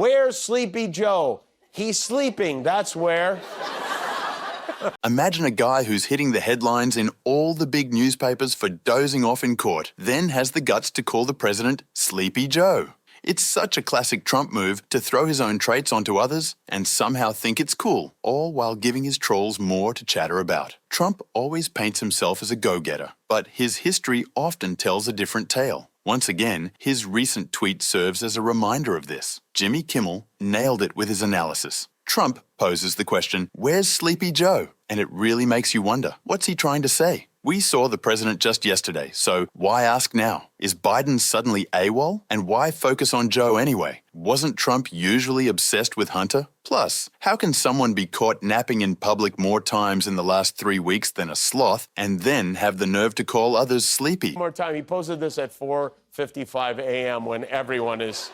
Where's Sleepy Joe? He's sleeping, that's where. Imagine a guy who's hitting the headlines in all the big newspapers for dozing off in court, then has the guts to call the president Sleepy Joe. It's such a classic Trump move to throw his own traits onto others and somehow think it's cool, all while giving his trolls more to chatter about. Trump always paints himself as a go-getter, but his history often tells a different tale. Once again, his recent tweet serves as a reminder of this. Jimmy Kimmel nailed it with his analysis. Trump poses the question, where's Sleepy Joe? And it really makes you wonder, what's he trying to say? We saw the president just yesterday, so why ask now? Is Biden suddenly AWOL? And why focus on Joe anyway? Wasn't Trump usually obsessed with Hunter? Plus, how can someone be caught napping in public more times in the last 3 weeks than a sloth and then have the nerve to call others sleepy? One more time, he posted this at 4:55 a.m. when everyone is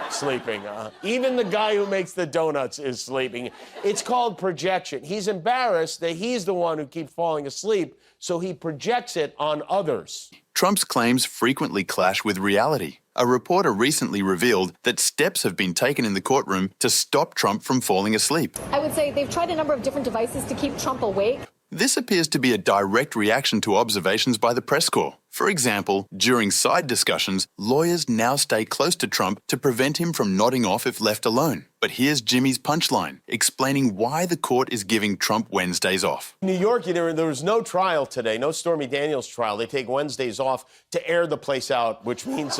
sleeping. Even the guy who makes the donuts is sleeping. It's called projection. He's embarrassed that he's the one who keeps falling asleep, so he projects it on others. Trump's claims frequently clash with reality. A reporter recently revealed that steps have been taken in the courtroom to stop Trump from falling asleep. I would say they've tried a number of different devices to keep Trump awake. This appears to be a direct reaction to observations by the press corps. For example, during side discussions, lawyers now stay close to Trump to prevent him from nodding off if left alone. But here's Jimmy's punchline, explaining why the court is giving Trump Wednesdays off. In New York, there was no trial today, no Stormy Daniels trial. They take Wednesdays off to air the place out, which means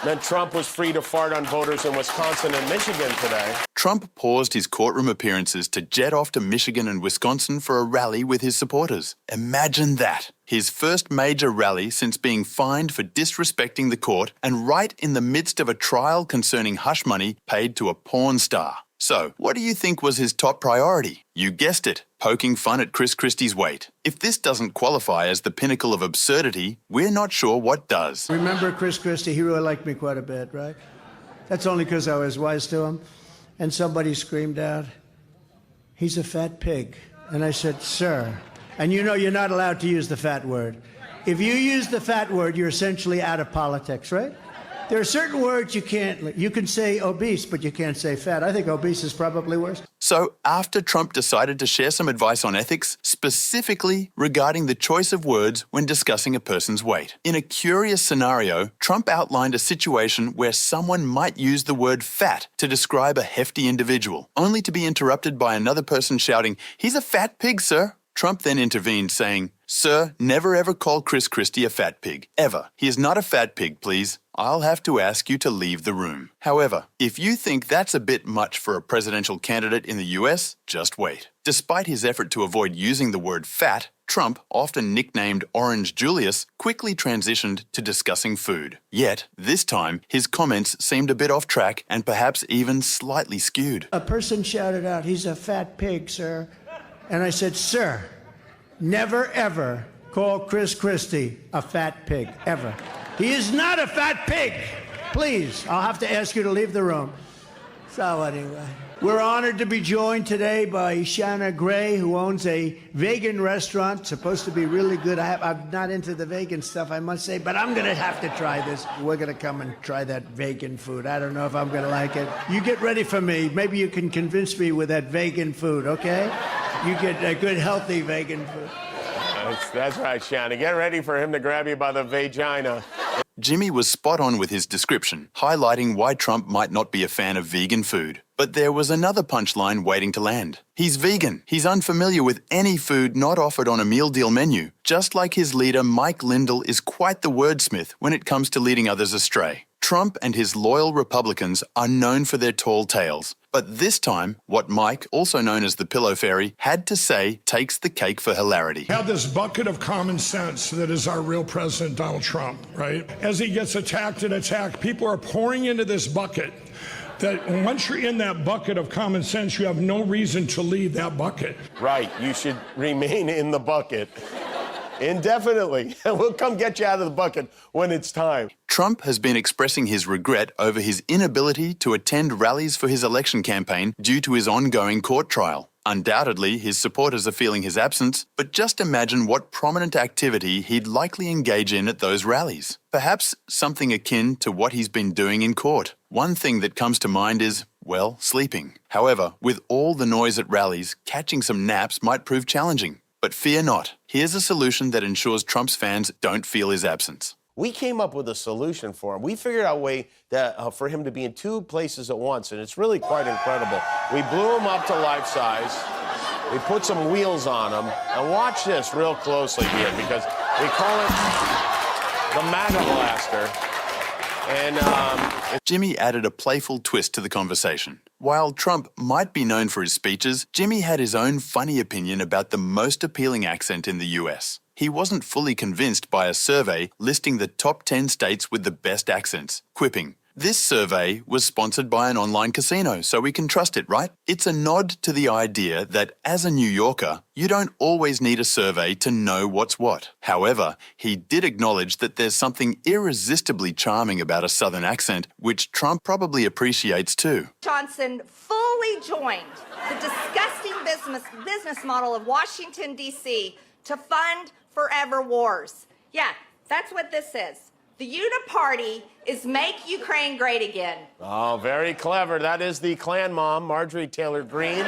then Trump was free to fart on voters in Wisconsin and Michigan today. Trump paused his courtroom appearances to jet off to Michigan and Wisconsin for a rally with his supporters. Imagine that. His first major rally since being fined for disrespecting the court and right in the midst of a trial concerning hush money paid to a porn star. So, what do you think was his top priority? You guessed it, poking fun at Chris Christie's weight. If this doesn't qualify as the pinnacle of absurdity, we're not sure what does. Remember Chris Christie? He really liked me quite a bit, right? That's only because I was wise to him. And somebody screamed out, "He's a fat pig." And I said, "Sir," and you know you're not allowed to use the fat word. If you use the fat word, you're essentially out of politics, right? There are certain words you can't. You can say obese, but you can't say fat. I think obese is probably worse. So, after Trump decided to share some advice on ethics, specifically regarding the choice of words when discussing a person's weight. In a curious scenario, Trump outlined a situation where someone might use the word fat to describe a hefty individual, only to be interrupted by another person shouting, "He's a fat pig, sir." Trump then intervened, saying, "Sir, never ever call Chris Christie a fat pig. Ever. He is not a fat pig, please. I'll have to ask you to leave the room." However, if you think that's a bit much for a presidential candidate in the US, just wait. Despite his effort to avoid using the word fat, Trump, often nicknamed Orange Julius, quickly transitioned to discussing food. Yet, this time, his comments seemed a bit off track and perhaps even slightly skewed. A person shouted out, "He's a fat pig, sir." And I said, "Sir, never ever call Chris Christie a fat pig, ever. He is not a fat pig. Please, I'll have to ask you to leave the room." So anyway, we're honored to be joined today by Shanna Gray, who owns a vegan restaurant, supposed to be really good. I'm not into the vegan stuff, I must say, but I'm going to have to try this. We're going to come and try that vegan food. I don't know if I'm going to like it. You get ready for me. Maybe you can convince me with that vegan food, okay? You get a good, healthy vegan food. That's right, Shanna. Get ready for him to grab you by the vagina. Jimmy was spot on with his description, highlighting why Trump might not be a fan of vegan food. But there was another punchline waiting to land. He's vegan. He's unfamiliar with any food not offered on a meal deal menu, just like his leader Mike Lindell is quite the wordsmith when it comes to leading others astray. Trump and his loyal Republicans are known for their tall tales. But this time, what Mike, also known as the Pillow Fairy, had to say takes the cake for hilarity. Have this bucket of common sense that is our real president, Donald Trump, right? As he gets attacked and attacked, people are pouring into this bucket that once you're in that bucket of common sense, you have no reason to leave that bucket. Right, you should remain in the bucket indefinitely, and we'll come get you out of the bucket when it's time. Trump has been expressing his regret over his inability to attend rallies for his election campaign due to his ongoing court trial. Undoubtedly, his supporters are feeling his absence, but just imagine what prominent activity he'd likely engage in at those rallies. Perhaps something akin to what he's been doing in court. one thing that comes to mind is, well, sleeping. However, with all the noise at rallies, catching some naps might prove challenging. But fear not. Here's a solution that ensures Trump's fans don't feel his absence. We came up with a solution for him. We figured out a way that, for him to be in two places at once, and it's really quite incredible. We blew him up to life size. We put some wheels on him. And watch this real closely here, because we call it the MAGA blaster. And Jimmy added a playful twist to the conversation. While Trump might be known for his speeches, Jimmy had his own funny opinion about the most appealing accent in the US. He wasn't fully convinced by a survey listing the top 10 states with the best accents, quipping, "This survey was sponsored by an online casino, so we can trust it, right?" It's a nod to the idea that as a New Yorker, you don't always need a survey to know what's what. However, he did acknowledge that there's something irresistibly charming about a Southern accent, which Trump probably appreciates too. Johnson fully joined the disgusting business model of Washington, D.C. to fund forever wars. Yeah, that's what this is. The Uniparty is Make Ukraine Great Again. oh, very clever. That is the Klan mom, Marjorie Taylor Greene.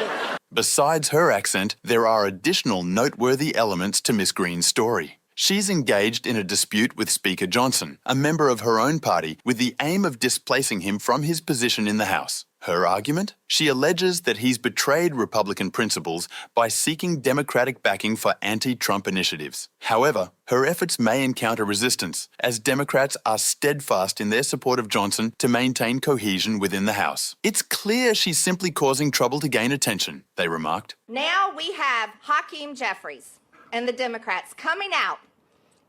Besides her accent, there are additional noteworthy elements to Miss Greene's story. She's engaged in a dispute with Speaker Johnson, a member of her own party, with the aim of displacing him from his position in the House. Her argument? She alleges that he's betrayed Republican principles by seeking Democratic backing for anti-Trump initiatives. However, her efforts may encounter resistance, as Democrats are steadfast in their support of Johnson to maintain cohesion within the House. It's clear she's simply causing trouble to gain attention, they remarked. Now we have Hakeem Jeffries and the Democrats coming out,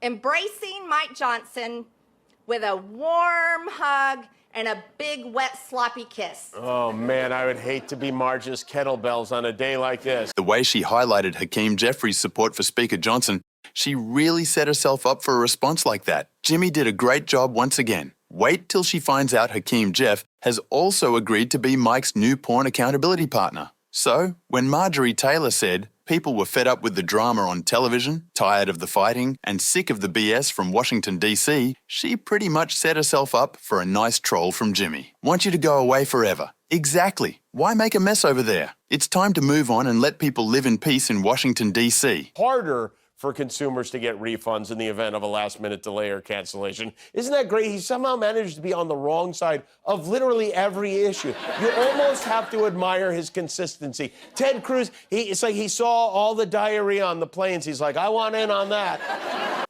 embracing Mike Johnson with a warm hug and a big, wet, sloppy kiss. Oh, man, I would hate to be Marge's kettlebells on a day like this. The way she highlighted Hakeem Jeffries' support for Speaker Johnson, she really set herself up for a response like that. Jimmy did a great job once again. Wait till she finds out Hakeem Jeff has also agreed to be Mike's new porn accountability partner. So, when Marjorie Taylor said people were fed up with the drama on television, tired of the fighting, and sick of the BS from Washington, D.C., she pretty much set herself up for a nice troll from Jimmy. Want you to go away forever. Exactly. Why make a mess over there? It's time to move on and let people live in peace in Washington, D.C. Harder for consumers to get refunds in the event of a last-minute delay or cancellation. Isn't that great? He somehow managed to be on the wrong side of literally every issue. You almost have to admire his consistency. Ted Cruz, it's like he saw all the diarrhea on the planes. He's like, I want in on that.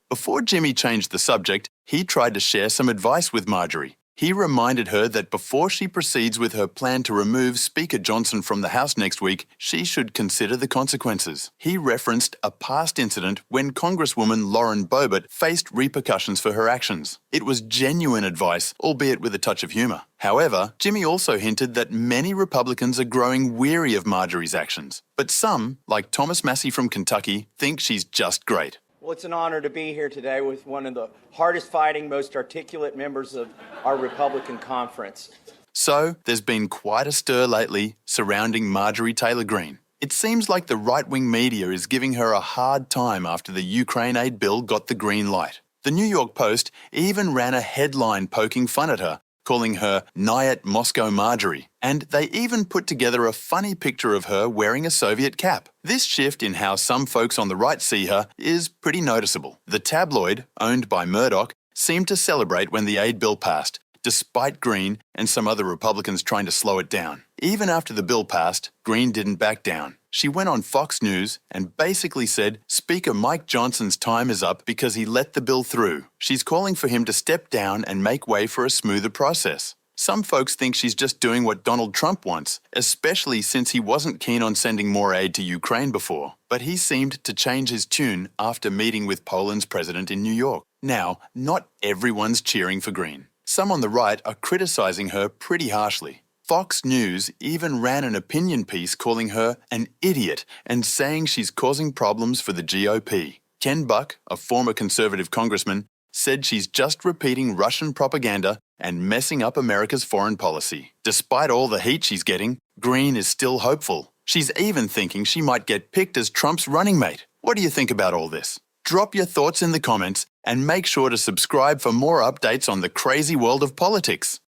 Before Jimmy changed the subject, he tried to share some advice with Marjorie. He reminded her that before she proceeds with her plan to remove Speaker Johnson from the House next week, she should consider the consequences. He referenced a past incident when Congresswoman Lauren Boebert faced repercussions for her actions. It was genuine advice, albeit with a touch of humour. However, Jimmy also hinted that many Republicans are growing weary of Marjorie's actions. But some, like Thomas Massey from Kentucky, think she's just great. Well, it's an honor to be here today with one of the hardest fighting, most articulate members of our Republican conference. So, there's been quite a stir lately surrounding Marjorie Taylor Greene. It seems like the right-wing media is giving her a hard time after the Ukraine aid bill got the green light. The New York Post even ran a headline poking fun at her, calling her Nyet Moscow Marjorie, and they even put together a funny picture of her wearing a Soviet cap. This shift in how some folks on the right see her is pretty noticeable. The tabloid, owned by Murdoch, seemed to celebrate when the aid bill passed, despite Greene and some other Republicans trying to slow it down. Even after the bill passed, Greene didn't back down. She went on Fox News and basically said Speaker Mike Johnson's time is up because he let the bill through. She's calling for him to step down and make way for a smoother process. Some folks think she's just doing what Donald Trump wants, especially since he wasn't keen on sending more aid to Ukraine before. But he seemed to change his tune after meeting with Poland's president in New York. Now, not everyone's cheering for Greene. Some on the right are criticizing her pretty harshly. Fox News even ran an opinion piece calling her an idiot and saying she's causing problems for the GOP. Ken Buck, a former conservative congressman, said she's just repeating Russian propaganda and messing up America's foreign policy. Despite all the heat she's getting, Greene is still hopeful. She's even thinking she might get picked as Trump's running mate. What do you think about all this? Drop your thoughts in the comments and make sure to subscribe for more updates on the crazy world of politics.